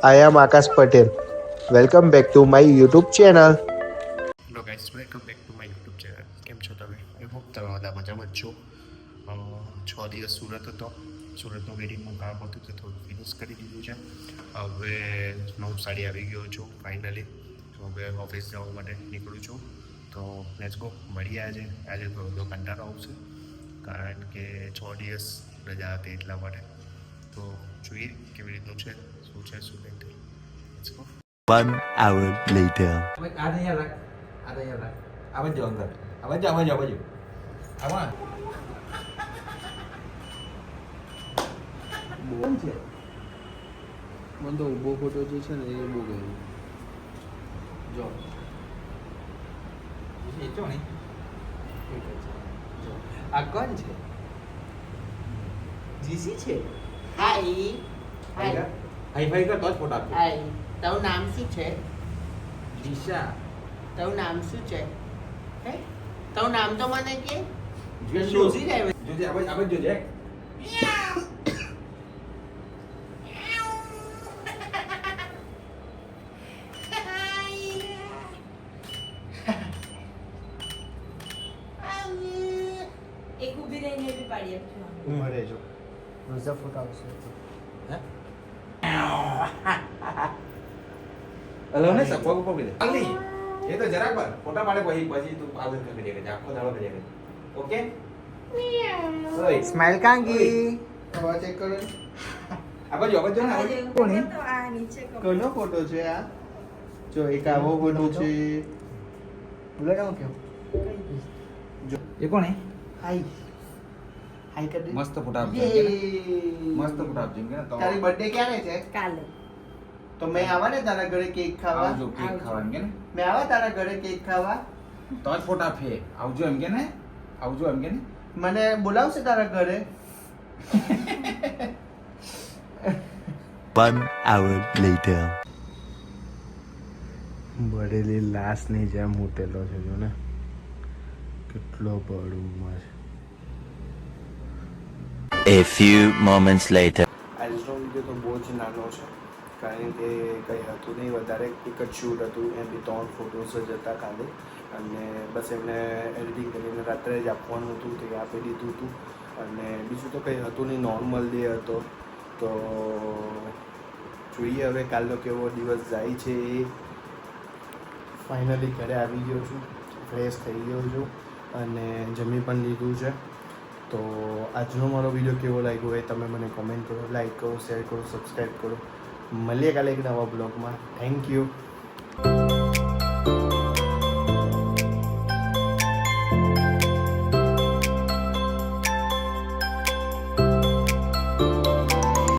I am Akash Patel. Welcome back to my YouTube channel. Hello guys, welcome back to my YouTube channel. કેમ છો તમે? I hope તમે બધા મજામાં જ છો. 6 દિવસ સુરત હતો. સુરતનું વેડિંગનું કામ હતું તે થોડું ફિનિશ કરી દીધું છે. હવે નવસારી આવી ગયો છું ફાઇનલી. તો હવે ઓફિસ જવા માટે નીકળું છું. તો લેટ્સ ગો, મળીએ આજે થોડો કંટાળો આવશે કારણ કે 6 દિવસ રજા હતી એટલા માટે. તો જોઈએ કેવી રીતનું છે, શું નહીં થઈ. Let's go. 1 hour later. Ada yang rak. Abang jauh angkat. Abang jauh. Abang. બોલ છે મને તો ઊભો ફોટો જે છે ને એ બહુ ગયો જો. Itu ni. જો આ કોણ છે જીસી છે હાય હાય Hai ke tos foto aku. હાય તારું નામ શું છે દિશા તારું નામ શું છે હે તારું નામ તો મને કે Jojo. લોસી જાય Jojo abang Jojo. એક ઊભી રહીને બી પાડી આપજો મળે જો રોઝા ફોટો આવશે. Alah ni siapa aku pergi. Ali. Itu jarak bar. Foto pada પછી તું આગળ કરી દેજે. આખો દાડો કરી દેજે. ઓકે? ઓય. સ્માઈલ કાંગી હવે ચેક કરો. આગળ જો ને. કોણ હે? તો આ નીચે કોનો ફોટો છે આ? જો એક આવો ફોટો છે. બોલો કેમ એ કોણ હે? હાય હાય કરી દે. મસ્ત ફોટો આપજો. મસ્ત ફોટો આપજો કે તો તારી બર્થડે ક્યારે છે? કાલે તો મેં આવા ને તારા ઘરે કેક ખાવા. આવજો કેક ખાવાનું કે ને. મેં આવા તારા ઘરે કેક ખાવા. તો જ ફોટા ફે. આવજો એમ કે ને. આવજો એમ કે ને. મને બોલાવશે તારા ઘરે? 1 hour later. બળેલી લાશની જેમ ઉતેલો છે જો ને કેટલો બળુમાં છે. A few moments later. આજનો વિડીયો તો બહુ જ નાનો છે કારણ કે કંઈ હતું નહીં વધારે. એક જ શૂટ હતું, એમ બી 3 ફોટોસ જ હતા ખાલી, અને બસ એમને એડિટિંગ કરીને રાત્રે જ આપવાનું હતું તે આપી દીધું હતું. અને બીજું તો કંઈ હતું નહીં, નોર્મલ ડે હતો. તો જોઈએ હવે કાલનો કેવો દિવસ જાય છે. ફાઇનલી ઘરે આવી ગયો છું, ફ્રેશ થઈ ગયો છું અને જમી પણ લીધું છે. તો આજનો મારો વિડીયો કેવો લાગ્યો એ તમે મને કોમેન્ટ કરો, લાઈક કરો, શેર કરો, સબસ્ક્રાઈબ કરો. મળીએ કાલે એક નવા બ્લોગમાં. Thank you.